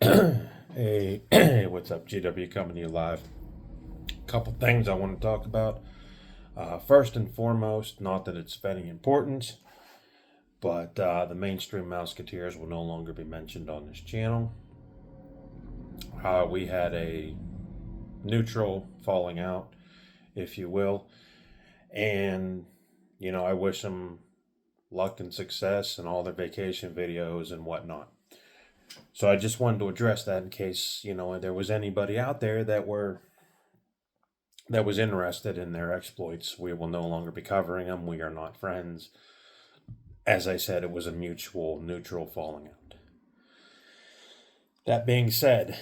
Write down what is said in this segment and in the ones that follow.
Hey, what's up? GW coming to you live. Couple things I want to talk about. First and foremost, not that it's of any importance, but the mainstream Mouseketeers will no longer be mentioned on this channel. We had a neutral falling out, if you will, and I wish them luck and success in all their vacation videos and whatnot. So I just wanted to address that in case there was anybody out there that was interested in their exploits. We will no longer be covering them. We are not friends. As I said, it was a mutual neutral falling out. That being said,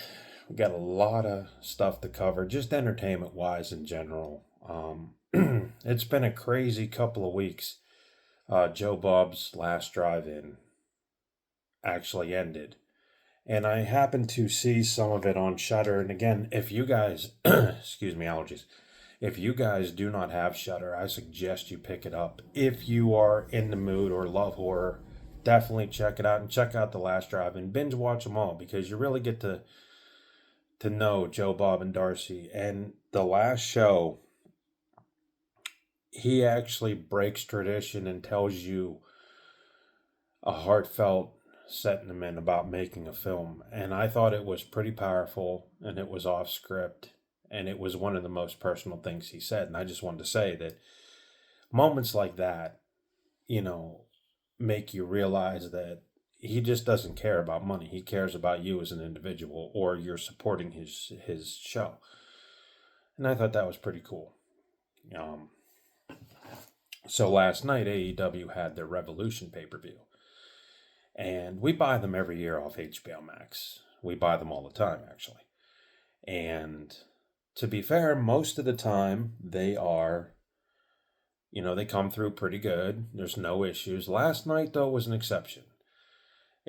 we got a lot of stuff to cover, just entertainment wise in general. It's been a crazy couple of weeks. Joe Bob's last drive in actually ended. And I happened to see some of it on Shudder. And again, if you guys, excuse me, allergies. If you guys do not have Shudder, I suggest you pick it up. If you are in the mood or love horror, definitely check it out and check out The Last Drive and binge watch them all because you really get to know Joe, Bob, and Darcy. And the last show, he actually breaks tradition and tells you a heartfelt sentiment about making a film. And I thought it was pretty powerful and it was off script. And it was one of the most personal things he said. And I just wanted to say that moments like that, make you realize that he just doesn't care about money. He cares about you as an individual or you're supporting his show. And I thought that was pretty cool. So last night, AEW had their Revolution pay-per-view. And we buy them every year off HBO Max. We buy them all the time, actually. And to be fair, most of the time they are, they come through pretty good. There's no issues. Last night, though, was an exception.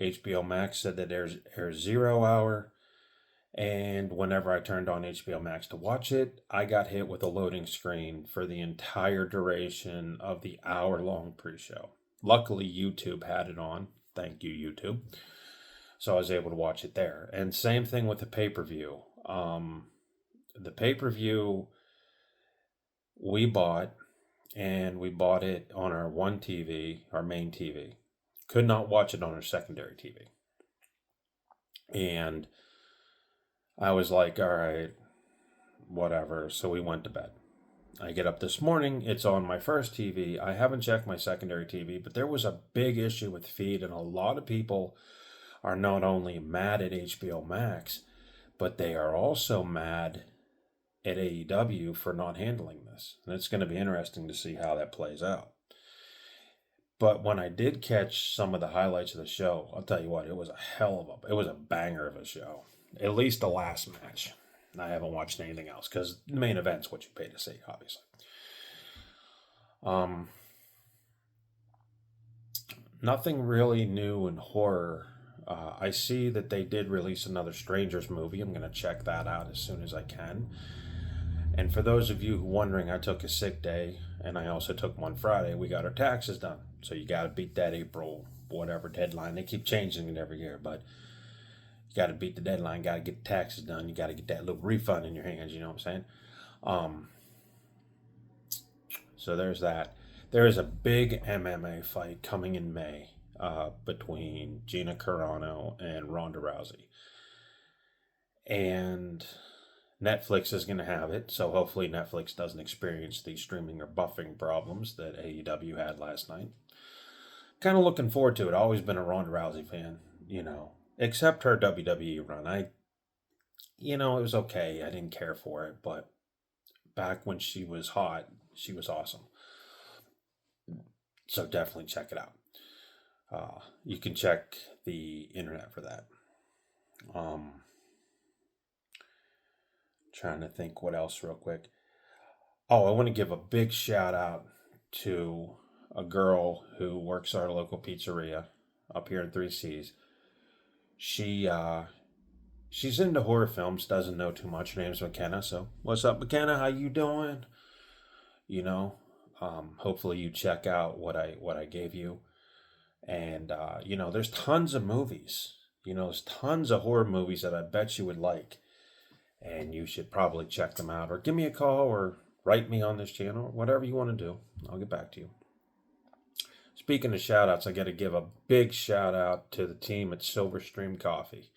HBO Max said that there's 0 hour. And whenever I turned on HBO Max to watch it, I got hit with a loading screen for the entire duration of the hour-long pre-show. Luckily, YouTube had it on. Thank you, YouTube. So I was able to watch it there. And same thing with the pay-per-view. The pay-per-view we bought, and we bought it on our one TV, our main TV. Could not watch it on our secondary TV. And I was like, all right, whatever. So we went to bed. I get up this morning, it's on my first TV. I haven't checked my secondary TV, but there was a big issue with feed, and a lot of people are not only mad at HBO Max, but they are also mad at AEW for not handling this. And it's going to be interesting to see how that plays out. But when I did catch some of the highlights of the show, I'll tell you what, it was a banger of a show. At least the last match. I haven't watched anything else because the main event's what you pay to see, obviously. Nothing really new in horror. I see that they did release another Strangers movie. I'm going to check that out as soon as I can. And for those of you wondering, I took a sick day and I also took one Friday. We got our taxes done. So you got to beat that April whatever deadline. They keep changing it every year, but you got to beat the deadline, got to get the taxes done. You got to get that little refund in your hands, you know what I'm saying? So there's that. There is a big MMA fight coming in May between Gina Carano and Ronda Rousey. And Netflix is going to have it, so hopefully Netflix doesn't experience the streaming or buffering problems that AEW had last night. Kind of looking forward to it. Always been a Ronda Rousey fan, except her WWE run. It was okay. I didn't care for it, but back when she was hot, she was awesome. So definitely check it out. You can check the internet for that. Trying to think what else real quick. Oh, I want to give a big shout out to a girl who works at our local pizzeria up here in 3Cs. She's into horror films, doesn't know too much. Her name's McKenna. So what's up, McKenna? How you doing? Hopefully you check out what I gave you. And there's tons of movies There's tons of horror movies that I bet you would like, and you should probably check them out, or give me a call, or write me on this channel, whatever you want to do. I'll get back to you. Speaking of shout outs, I got to give a big shout out to the team at Silverstream Coffee.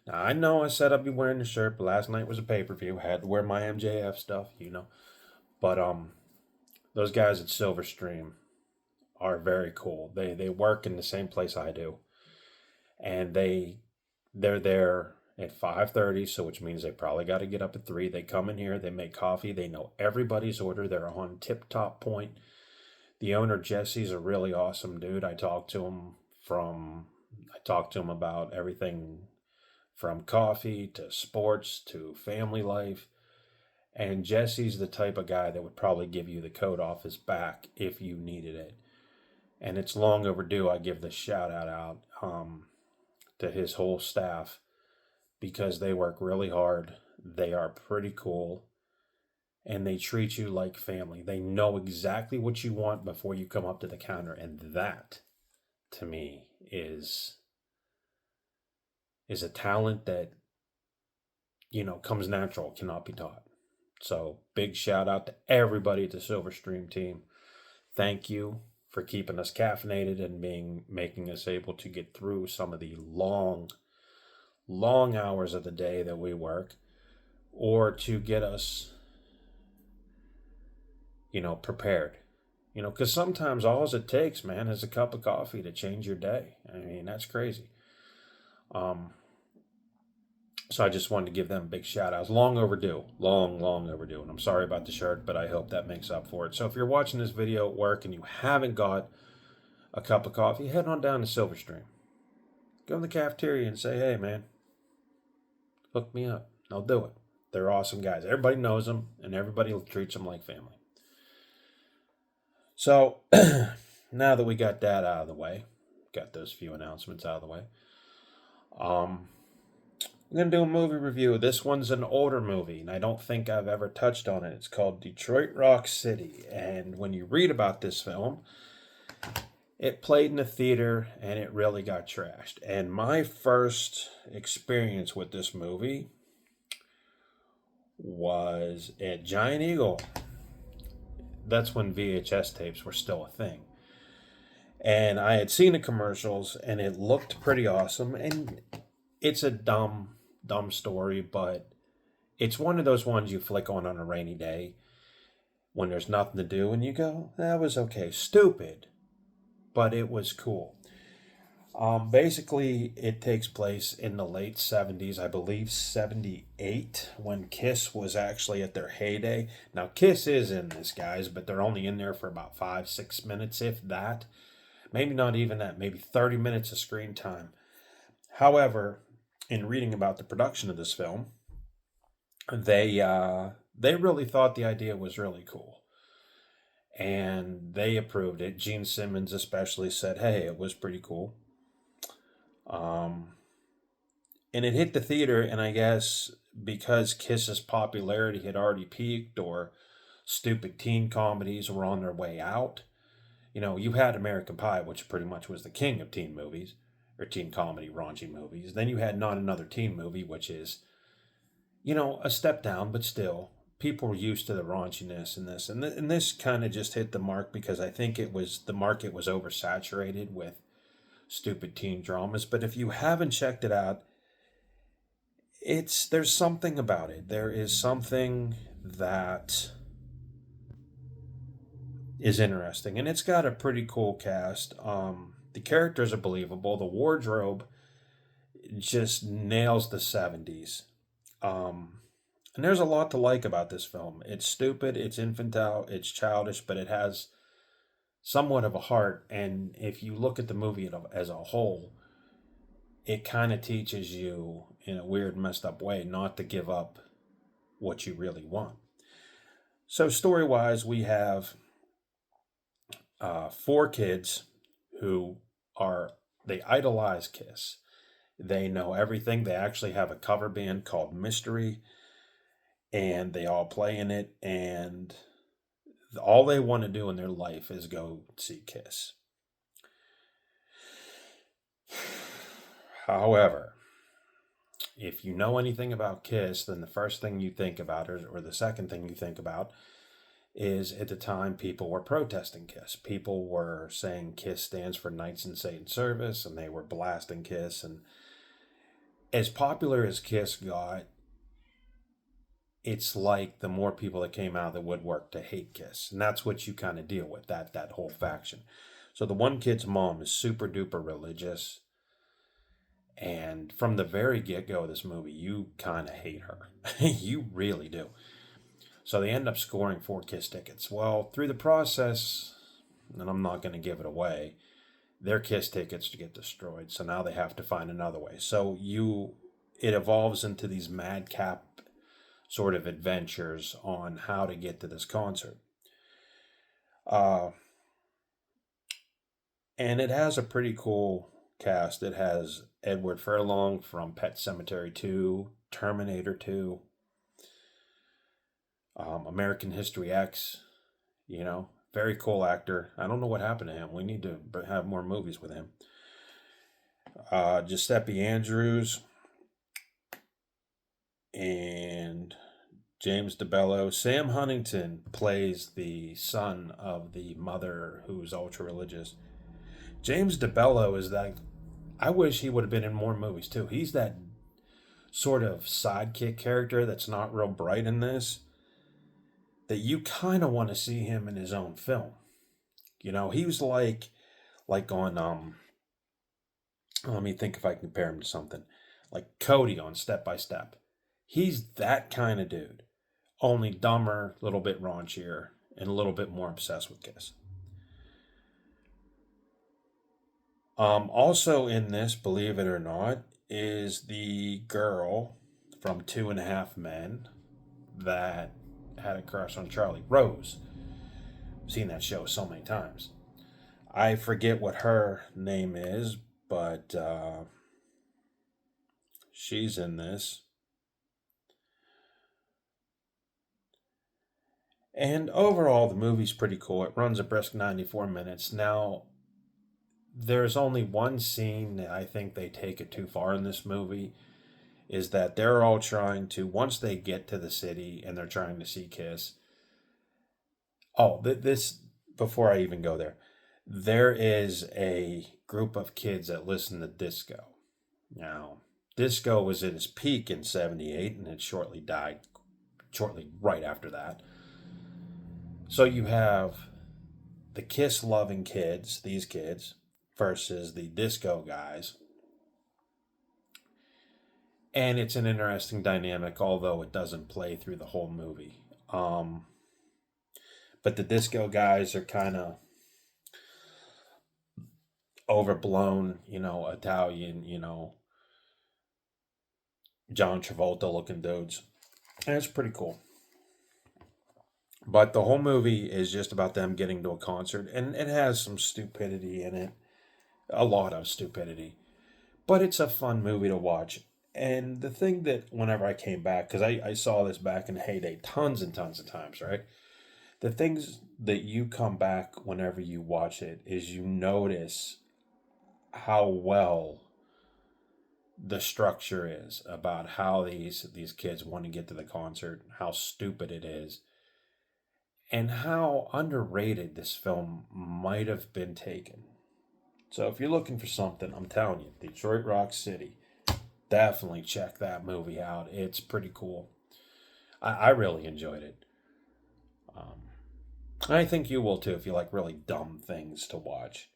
Now, I know I said I'd be wearing the shirt, but last night was a pay per view. Had to wear my MJF stuff. But those guys at Silverstream are very cool. They work in the same place I do, and they're there at 5:30, so which means they probably got to get up at 3. They come in here, they make coffee, they know everybody's order, they're on tip top point. The owner Jesse's a really awesome dude. I talked to him about everything from coffee to sports to family life. And Jesse's the type of guy that would probably give you the coat off his back if you needed it. And it's long overdue. I give the shout out to his whole staff because they work really hard. They are pretty cool. And they treat you like family. They know exactly what you want before you come up to the counter. And that, to me, is a talent that, comes natural, cannot be taught. So big shout out to everybody at the Silverstream team. Thank you for keeping us caffeinated and making us able to get through some of the long hours of the day that we work, or to get us, prepared. Because sometimes all it takes, man, is a cup of coffee to change your day. I mean, that's crazy. So I just wanted to give them a big shout out. It's long overdue. Long overdue. And I'm sorry about the shirt, but I hope that makes up for it. So if you're watching this video at work and you haven't got a cup of coffee, head on down to Silverstream. Go in the cafeteria and say, hey, man, hook me up. They'll do it. They're awesome guys. Everybody knows them, and everybody treats them like family. So now that we got that out of the way, got those few announcements out of the way, I'm going to do a movie review. This one's an older movie, and I don't think I've ever touched on it. It's called Detroit Rock City. And when you read about this film, it played in a theater, and it really got trashed. And my first experience with this movie was at Giant Eagle. That's when VHS tapes were still a thing. And I had seen the commercials, and it looked pretty awesome. And it's a dumb story, but it's one of those ones you flick on a rainy day when there's nothing to do, and you go, that was okay. Stupid, but it was cool. Basically, it takes place in the late 70s, I believe 78, when Kiss was actually at their heyday. Now, Kiss is in this, guys, but they're only in there for about 5-6 minutes, if that. Maybe not even that, maybe 30 minutes of screen time. However, in reading about the production of this film, they really thought the idea was really cool. And they approved it. Gene Simmons especially said, hey, it was pretty cool. And it hit the theater, and I guess because Kiss's popularity had already peaked, or stupid teen comedies were on their way out. You had American Pie, which pretty much was the king of teen movies, or teen comedy, raunchy movies. Then you had Not Another Teen Movie, which is, a step down, but still, people were used to the raunchiness in this. And this kind of just hit the mark because I think the market was oversaturated with stupid teen dramas. But if you haven't checked it out, there's something about it. There is something that is interesting, and it's got a pretty cool cast. The characters are believable. The wardrobe just nails the 70s. And there's a lot to like about this film. It's stupid, it's infantile, it's childish, but it has somewhat of a heart. And if you look at the movie as a whole, it kind of teaches you, in a weird, messed up way, not to give up what you really want. So story-wise, we have 4 kids who they idolize Kiss. They know everything. They actually have a cover band called Mystery, and they all play in it, and all they want to do in their life is go see Kiss. However, if you know anything about Kiss, then the first thing you think about, or the second thing you think about, is at the time people were protesting Kiss. People were saying Kiss stands for Knights in Satan's Service, and they were blasting Kiss. And as popular as Kiss got, it's like the more people that came out of the woodwork to hate Kiss. And that's what you kind of deal with, that whole faction. So the one kid's mom is super duper religious. And from the very get go of this movie, you kind of hate her. You really do. So they end up scoring 4 Kiss tickets. Well, through the process, and I'm not going to give it away, their Kiss tickets to get destroyed. So now they have to find another way. So it evolves into these madcap sort of adventures on how to get to this concert. And it has a pretty cool cast. It has Edward Furlong from Pet Sematary 2, Terminator 2, American History X, very cool actor. I don't know what happened to him. We need to have more movies with him. Giuseppe Andrews and James DeBello. Sam Huntington plays the son of the mother who's ultra religious. James DeBello is that. I wish he would have been in more movies too. He's that sort of sidekick character that's not real bright in this, that you kind of want to see him in his own film. He was like on let me think if I can compare him to something. Like Cody on Step by Step. He's that kind of dude. Only dumber, a little bit raunchier, and a little bit more obsessed with Kiss. Also in this, believe it or not, is the girl from 2.5 Men that had a crush on Charlie, Rose. Seen that show so many times. I forget what her name is, but she's in this. And overall, the movie's pretty cool. It runs a brisk 94 minutes. Now, there's only one scene that I think they take it too far in this movie, is that they're all trying to, once they get to the city and they're trying to see Kiss. Oh, this, before I even go there is a group of kids that listen to disco. Now, disco was at its peak in 78 and it shortly died right after that. So you have the Kiss loving kids, these kids, versus the disco guys. And it's an interesting dynamic, although it doesn't play through the whole movie. But the disco guys are kind of overblown, Italian, John Travolta looking dudes. And it's pretty cool. But the whole movie is just about them getting to a concert, and it has some stupidity in it. A lot of stupidity. But it's a fun movie to watch. And the thing that whenever I came back, because I saw this back in the heyday tons and tons of times, right? The things that you come back whenever you watch it is you notice how well the structure is about how these kids want to get to the concert, how stupid it is, and how underrated this film might have been taken. So if you're looking for something, I'm telling you, Detroit Rock City, definitely check that movie out. It's pretty cool. I really enjoyed it. I think you will too if you like really dumb things to watch.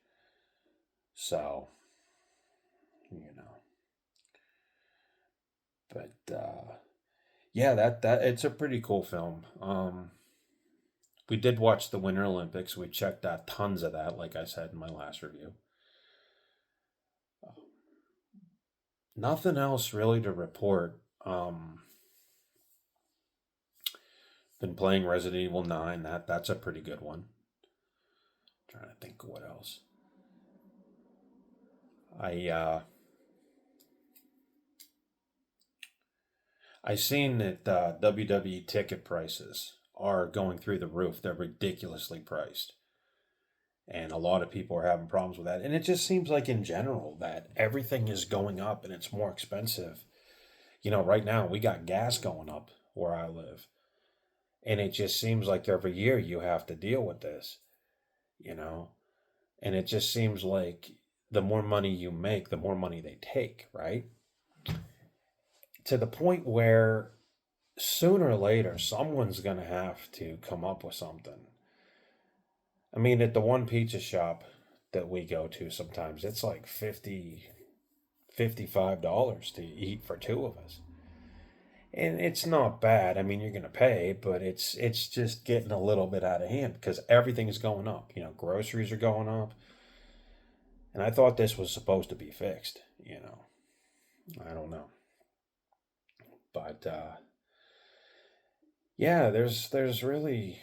So, you know. But yeah, that it's a pretty cool film. We did watch the Winter Olympics. We checked out tons of that, like I said in my last review. Nothing else really to report. Been playing Resident Evil 9. That's a pretty good one. Trying to think of what else. I seen that WWE ticket prices are going through the roof. They're ridiculously priced. And a lot of people are having problems with that. And it just seems like in general that everything is going up and it's more expensive. Right now we got gas going up where I live. And it just seems like every year you have to deal with this, you know? And it just seems like the more money you make, the more money they take, right? To the point where sooner or later someone's going to have to come up with something. I mean, at the one pizza shop that we go to sometimes, it's like $55 to eat for two of us. And it's not bad. I mean, you're going to pay, but it's just getting a little bit out of hand because everything's going up. Groceries are going up. And I thought this was supposed to be fixed. I don't know. But yeah, there's really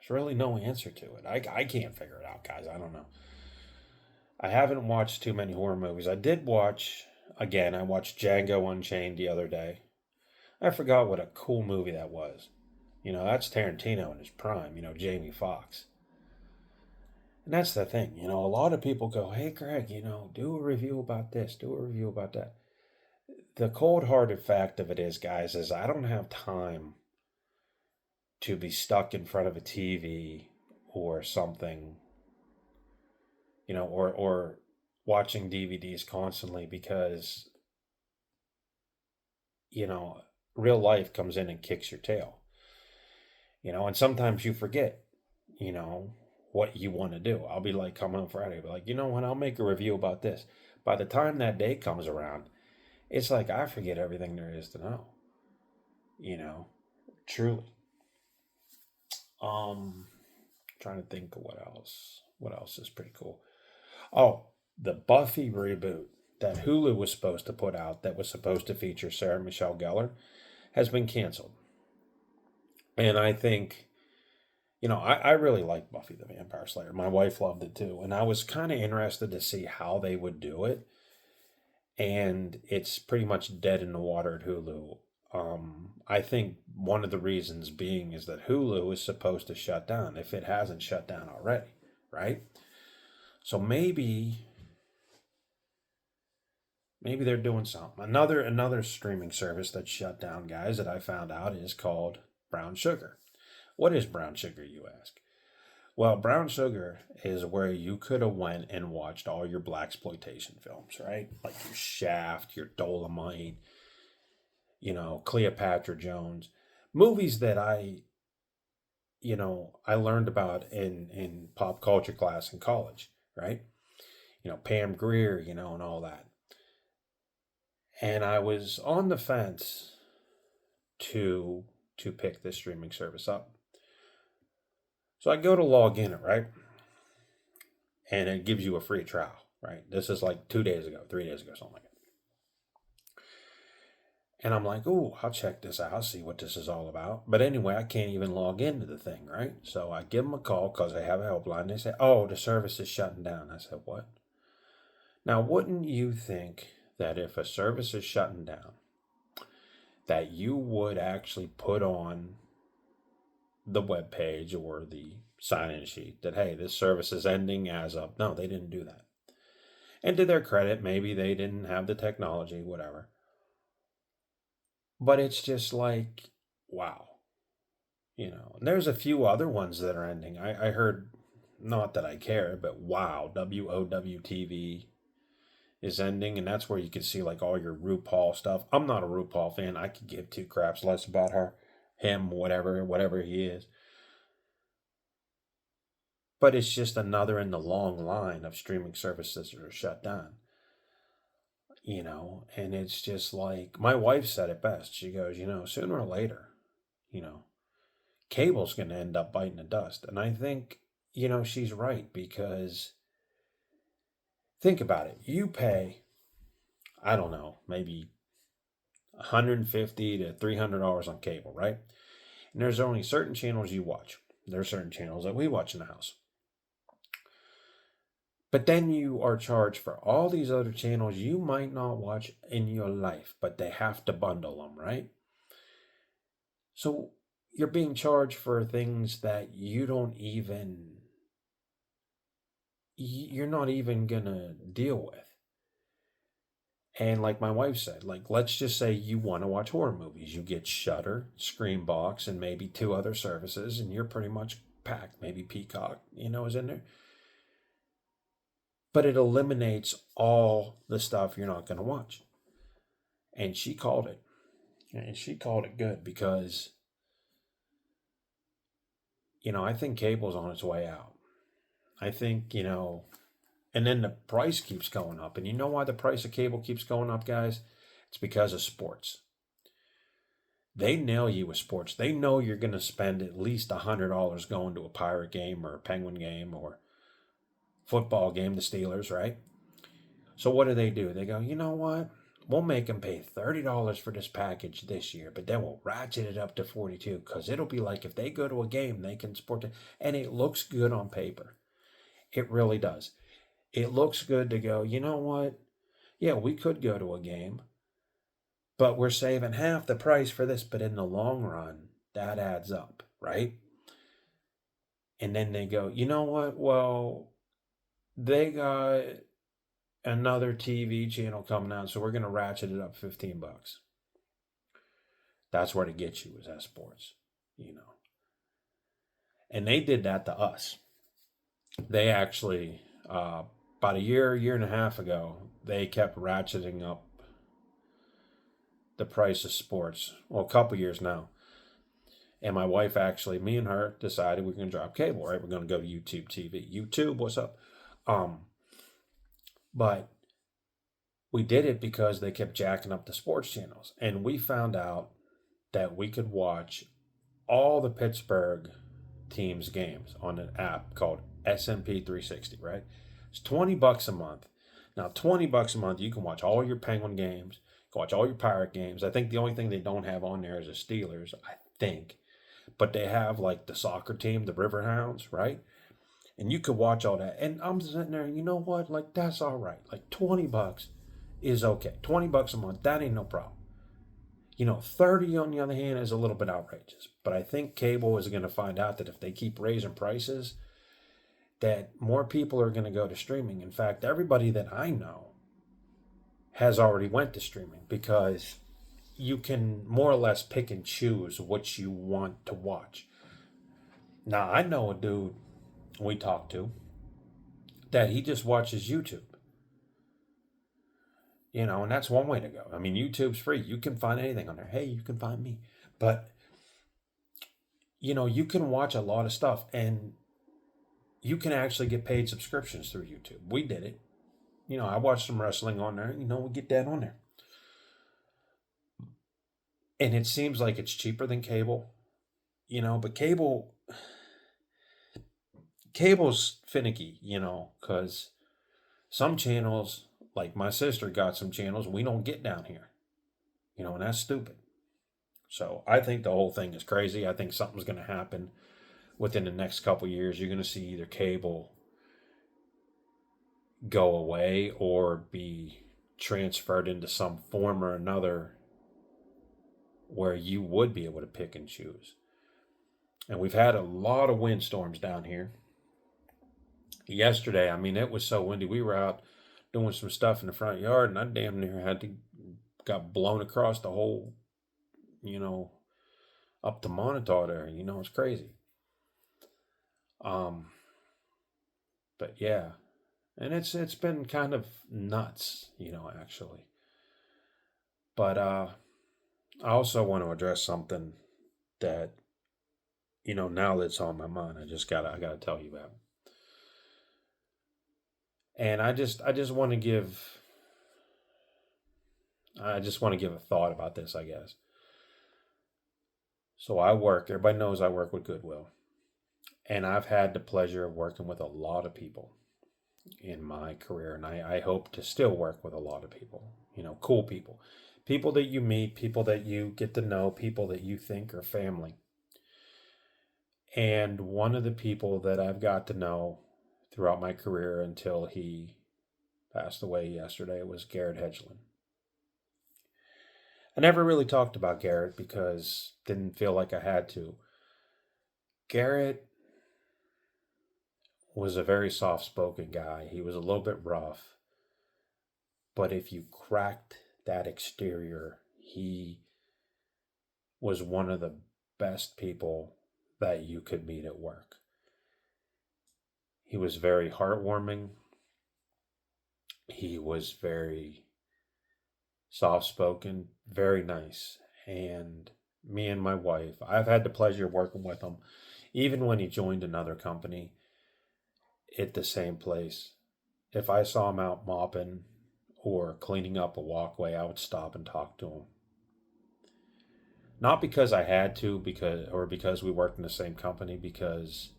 no answer to it. I can't figure it out, guys. I don't know. I haven't watched too many horror movies. I watched Django Unchained the other day. I forgot what a cool movie that was. That's Tarantino in his prime, Jamie Foxx. And that's the thing, a lot of people go, hey, Greg, do a review about this, do a review about that. The cold hearted fact of it is, guys, is I don't have time to be stuck in front of a TV or something, or watching DVDs constantly because, you know, real life comes in and kicks your tail, and sometimes you forget, you know, what you want to do. I'll be like coming on Friday, be like, you know what, I'll make a review about this. By the time that day comes around, it's like I forget everything there is to know, you know, truly. Um, Trying to think of what else. What else is pretty cool? Oh, the Buffy reboot that Hulu was supposed to put out that was supposed to feature Sarah Michelle Gellar has been canceled. And I think, I really like Buffy the Vampire Slayer. My wife loved it too. And I was kind of interested to see how they would do it. And it's pretty much dead in the water at Hulu. I think one of the reasons being is that Hulu is supposed to shut down if it hasn't shut down already, right? So maybe they're doing something. Another streaming service that's shut down, guys, that I found out is called Brown Sugar. What is Brown Sugar, you ask? Well, Brown Sugar is where you could have went and watched all your black exploitation films, right? Like your Shaft, your Dolomite, Cleopatra Jones, movies that I learned about in pop culture class in college, right? Pam Grier, and all that. And I was on the fence to pick this streaming service up. So I go to log in it, right? And it gives you a free trial, right? This is like 2 days ago, 3 days ago, something like that. And I'm like, "Ooh, I'll check this out. I'll see what this is all about." But anyway, I can't even log into the thing, right? So I give them a call because they have a helpline. They say, "Oh, the service is shutting down." I said, "What?" Now, wouldn't you think that if a service is shutting down, that you would actually put on the web page or the sign-in sheet that, hey, this service is ending as of? No, they didn't do that. And to their credit, maybe they didn't have the technology, whatever. But it's just like, wow. And there's a few other ones that are ending. I heard, not that I care, but WOW, WOW TV is ending, and that's where you can see like all your RuPaul stuff. I'm not a RuPaul fan. I could give two craps less about her, him, whatever he is. But it's just another in the long line of streaming services that are shut down. And it's just like my wife said it best. She goes, sooner or later, you know, cable's going to end up biting the dust. And I think, she's right because think about it. You pay, I don't know, maybe 150 to $300 on cable, right? And there's only certain channels you watch. There are certain channels that we watch in the house. But then you are charged for all these other channels you might not watch in your life, but they have to bundle them, right? So you're being charged for things that you don't even, you're not even gonna deal with. And like my wife said, like, let's just say you want to watch horror movies. You get Shudder, Screambox, and maybe two other services, and you're pretty much packed. Maybe Peacock, is in there. But it eliminates all the stuff you're not going to watch. And she called it. And she called it good because, I think cable's on its way out. I think, and then the price keeps going up. And you know why the price of cable keeps going up, guys? It's because of sports. They nail you with sports. They know you're going to spend at least $100 going to a Pirate game or a Penguin game or football game, the Steelers, right? So what do? They go, you know what? We'll make them pay $30 for this package this year, but then we'll ratchet it up to $42 because it'll be like if they go to a game, they can support it. And it looks good on paper. It really does. It looks good to go, you know what? Yeah, we could go to a game, but we're saving half the price for this. But in the long run, that adds up, right? And then they go, you know what? Well, they got another TV channel coming out, so we're going to ratchet it up $15. That's where to get you is that sports. And they did that to us. They actually, about a year and a half ago, they kept ratcheting up the price of sports. Well, a couple years now. And my wife actually, me and her decided we're going to drop cable, right? We're going to go to YouTube TV. YouTube, what's up? But we did it because they kept jacking up the sports channels. And we found out that we could watch all the Pittsburgh teams' games on an app called S&P 360, right? It's $20 a month. Now, $20 a month, you can watch all your Penguin games, you can watch all your Pirate games. I think the only thing they don't have on there is the Steelers, I think. But they have like the soccer team, the Riverhounds, right? And you could watch all that. And I'm sitting there, you know what? Like, that's all right. Like, $20 is okay. $20 a month, that ain't no problem. 30 on the other hand is a little bit outrageous. But I think cable is going to find out that if they keep raising prices, that more people are going to go to streaming. In fact, everybody that I know has already went to streaming because you can more or less pick and choose what you want to watch. Now, I know a dude we talked to that he just watches YouTube. And that's one way to go. I mean, YouTube's free. You can find anything on there. Hey, you can find me. But, you can watch a lot of stuff and you can actually get paid subscriptions through YouTube. We did it. I watched some wrestling on there. We get that on there. And it seems like it's cheaper than cable, but cable's finicky, because some channels, like my sister got some channels we don't get down here, and that's stupid. So I think the whole thing is crazy. I think something's going to happen within the next couple years. You're going to see either cable go away or be transferred into some form or another where you would be able to pick and choose. And we've had a lot of windstorms down here. Yesterday, I mean, it was so windy. We were out doing some stuff in the front yard, and I damn near got blown across the whole, up to Monitor there. It's crazy. But yeah, and it's been kind of nuts, actually. But I also want to address something that, now that's on my mind. I gotta tell you about. And I just want to give a thought about this, I guess. So everybody knows I work with Goodwill. And I've had the pleasure of working with a lot of people in my career. And I hope to still work with a lot of people, cool people. People that you meet, people that you get to know, people that you think are family. And one of the people that I've got to know throughout my career until he passed away yesterday was Garrett Hedgeland. I never really talked about Garrett because didn't feel like I had to. Garrett was a very soft spoken guy. He was a little bit rough, but if you cracked that exterior, he was one of the best people that you could meet at work. He was very heartwarming. He was very soft spoken, very nice. And me and my wife, I've had the pleasure of working with him, even when he joined another company at the same place. If I saw him out mopping or cleaning up a walkway, I would stop and talk to him. Not because I had to, because we worked in the same company, because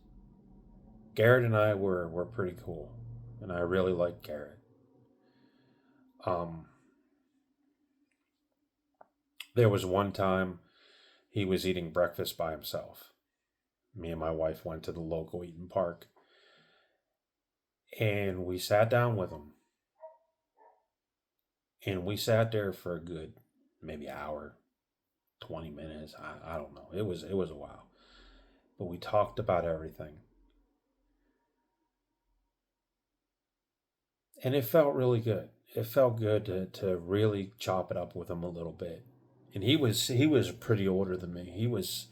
Garrett and I were pretty cool, and I really liked Garrett. Um, there was one time he was eating breakfast by himself. Me and my wife went to the local Eaton Park, and we sat down with him, and we sat there for a good maybe hour, 20 minutes. I don't know. It was a while, but we talked about everything, and it felt really good. It felt good to really chop it up with him a little bit. And he was pretty older than me. He was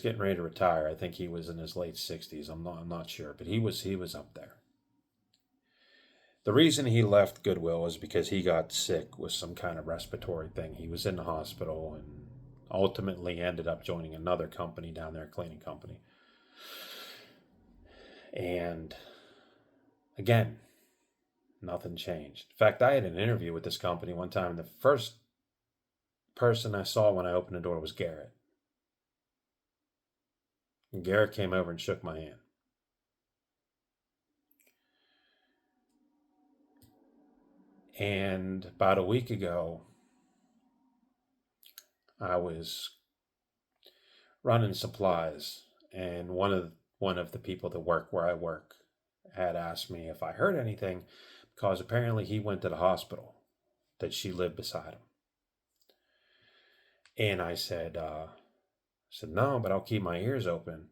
getting ready to retire. I think he was in his late 60s. I'm not sure, but he was up there. The reason he left Goodwill is because he got sick with some kind of respiratory thing. He was in the hospital and ultimately ended up joining another company down there, a cleaning company. And again, nothing changed. In fact, I had an interview with this company one time, and the first person I saw when I opened the door was Garrett. And Garrett came over and shook my hand. And about a week ago, I was running supplies, and one of the people that work where I work had asked me if I heard anything, because apparently he went to the hospital that she lived beside him. And I said no, but I'll keep my ears open.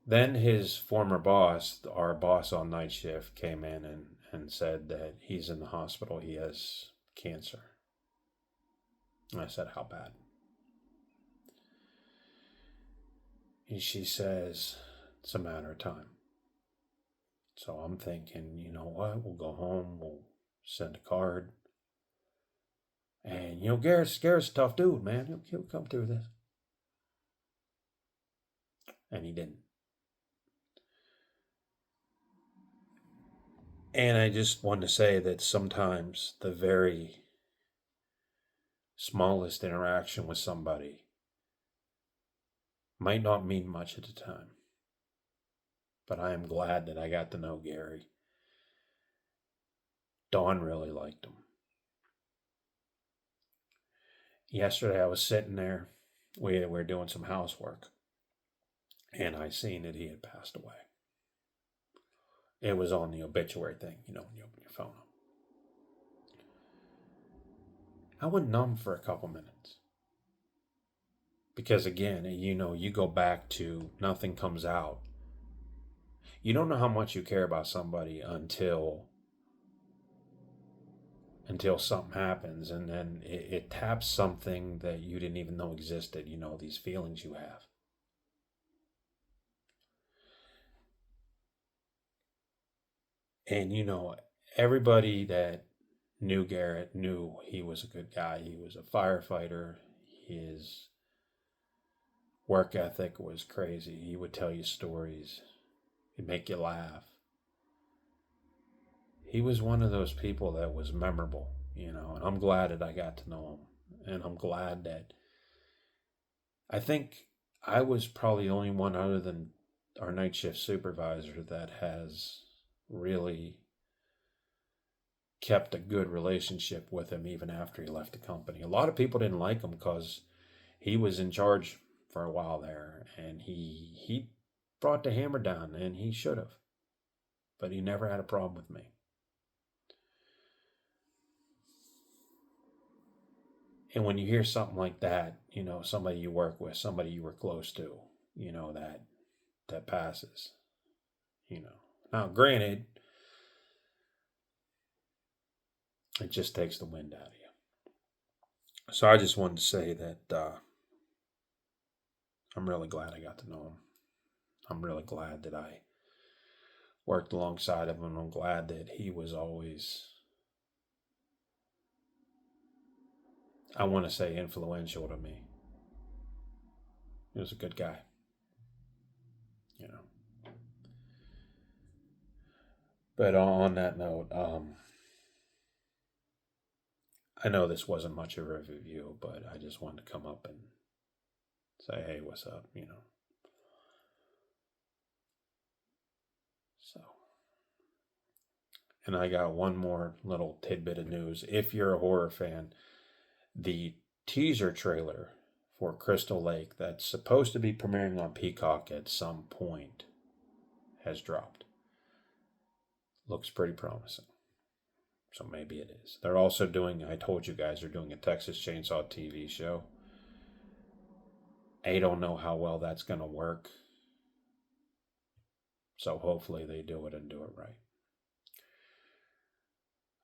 Then his former boss, our boss on night shift, came in and said that he's in the hospital. He has cancer. And I said, how bad? And she says, it's a matter of time. So I'm thinking, you know what? We'll go home. We'll send a card. And, Garrett's a tough dude, man. He'll come through this. And he didn't. And I just want to say that sometimes the very smallest interaction with somebody might not mean much at the time. But I am glad that I got to know Gary. Dawn really liked him. Yesterday I was sitting there. We were doing some housework. And I seen that he had passed away. It was on the obituary thing, when you open your phone up. I went numb for a couple minutes. Because again, you go back to nothing comes out. You don't know how much you care about somebody until something happens, and then it taps something that you didn't even know existed, these feelings you have. And everybody that knew Garrett knew he was a good guy. He was a firefighter. His work ethic was crazy. He would tell you stories. He'd make you laugh. He was one of those people that was memorable, and I'm glad that I got to know him. And I'm glad that I think I was probably the only one other than our night shift supervisor that has really kept a good relationship with him even after he left the company. A lot of people didn't like him because he was in charge for a while there, and he brought the hammer down, and he should have, but he never had a problem with me. And when you hear something like that, somebody you work with, somebody you were close to, that passes, you know. Now, granted, it just takes the wind out of you. So I just wanted to say that I'm really glad I got to know him. I'm really glad that I worked alongside him, and I'm glad that he was always, I want to say, influential to me. He was a good guy, you know. But on that note, I know this wasn't much of a review, but I just wanted to come up and say, hey, what's up. So, and I got one more little tidbit of news. If you're a horror fan, the teaser trailer for Crystal Lake that's supposed to be premiering on Peacock at some point has dropped. Looks pretty promising. So maybe it is. They're also doing, I told you guys, they're doing a Texas Chainsaw TV show. I don't know how well that's going to work. So hopefully they do it and do it right.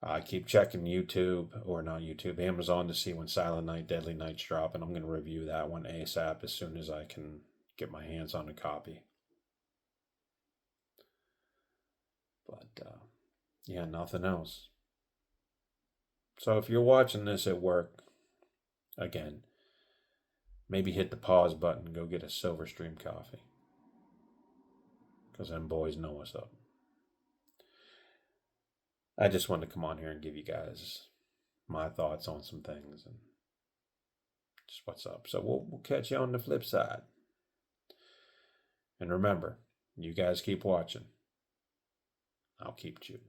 I keep checking YouTube, or not YouTube, Amazon to see when Silent Night, Deadly Night's drop, and I'm going to review that one ASAP as soon as I can get my hands on a copy. But yeah, nothing else. So if you're watching this at work, again, maybe hit the pause button and go get a Silverstream coffee. Because them boys know what's up. I just wanted to come on here and give you guys my thoughts on some things and just what's up. So we'll catch you on the flip side. And remember, you guys keep watching. I'll keep shooting.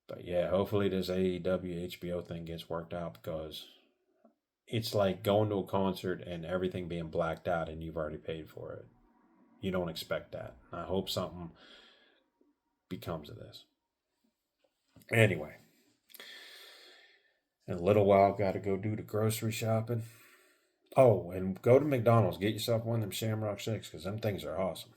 But yeah, hopefully this AEW HBO thing gets worked out, because it's like going to a concert and everything being blacked out and you've already paid for it. You don't expect that. I hope something becomes of this. Anyway, in a little while, I've got to go do the grocery shopping. Oh, and go to McDonald's. Get yourself one of them Shamrock Shakes, because them things are awesome.